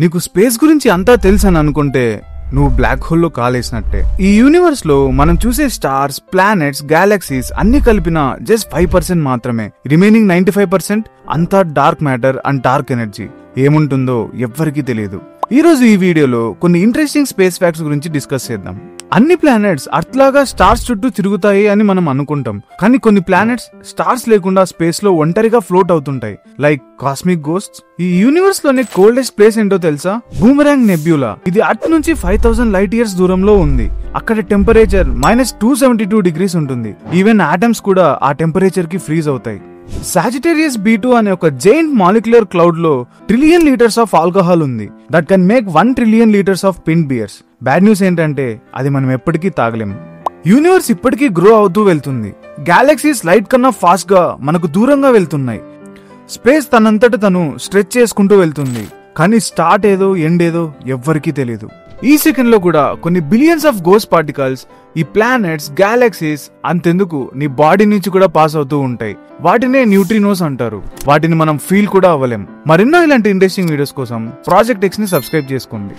నీకు స్పేస్ గురించి అంతా తెలుసని అనుకుంటే నువ్వు బ్లాక్ హోల్లో కాలేసినట్టే. ఈ యూనివర్స్ లో మనం చూసే స్టార్స్, ప్లానెట్స్, గ్యాలక్సీస్ అన్ని కలిపిన జస్ట్ 5% మాత్రమే. రిమైనింగ్ 95% అంతా dark matter and dark energy. ఏముంటుందో ఎవ్వరికీ తెలియదు. ఈ రోజు ఈ వీడియోలో కొన్ని ఇంట్రెస్టింగ్ స్పేస్ ఫ్యాక్ట్స్ గురించి డిస్కస్ చేద్దాం. అన్ని ప్లానెట్స్ అర్త్ లాగా స్టార్స్ చుట్టూ తిరుగుతాయి అని మనం అనుకుంటాం, కానీ కొన్ని ప్లానెట్స్ స్టార్స్ లేకుండా స్పేస్ లో ఒంటరిగా ఫ్లోట్ అవుతుంటాయి, లైక్ కాస్మిక్ గోస్ట్స్. ఈ యూనివర్స్ లోని కోల్డెస్ట్ ప్లేస్ ఏంటో తెలుసా? Boomerang nebula. ఇది అర్త్ నుంచి 5000 లైట్ ఇయర్స్ దూరంలో ఉంది. అక్కడ టెంపరేచర్ -272 degrees ఉంటుంది. ఈవెన్ ఆటమ్స్ కూడా ఆ టెంపరేచర్ కి ఫ్రీజ్ అవుతాయి. సాజిటేరియస్ B2 అనే ఒక జైంట్ మాలిక్యులర్ క్లౌడ్ లో ట్రిలియన్ లీటర్స్ ఆఫ్ ఆల్కహాల్ ఉంది. That can make 1 trillion liters of పింట్ beers. Bad news ఏంటంటే అది మనం ఎప్పటికీ తాగలేం. యూనివర్స్ ఇప్పటికీ గ్రో అవుతూ వెళ్తుంది. గ్యాలక్సీస్ లైట్ కన్నా ఫాస్ట్ గా మనకు దూరంగా వెళ్తున్నాయి. స్పేస్ తనంతట తను స్ట్రెచ్ చేసుకుంటూ వెళ్తుంది, కానీ స్టార్ట్ ఏదో ఎండ్ ఏదో ఎవ్వరికీ తెలియదు. ఈ సెకండ్ లో కూడా కొన్ని బిలియన్స్ ఆఫ్ గోస్ట్ పార్టికల్స్ ఈ ప్లానెట్స్, గ్యాలక్సీస్ అంతెందుకు నీ బాడీ నుంచి కూడా పాస్ అవుతూ ఉంటాయి. వాటినే న్యూట్రినోస్ అంటారు. వాటిని మనం ఫీల్ కూడా అవ్వలేం. మరెన్నో ఇలాంటి ఇంట్రెస్టింగ్ వీడియోస్ కోసం ప్రాజెక్ట్ X ని సబ్స్క్రైబ్ చేసుకోండి.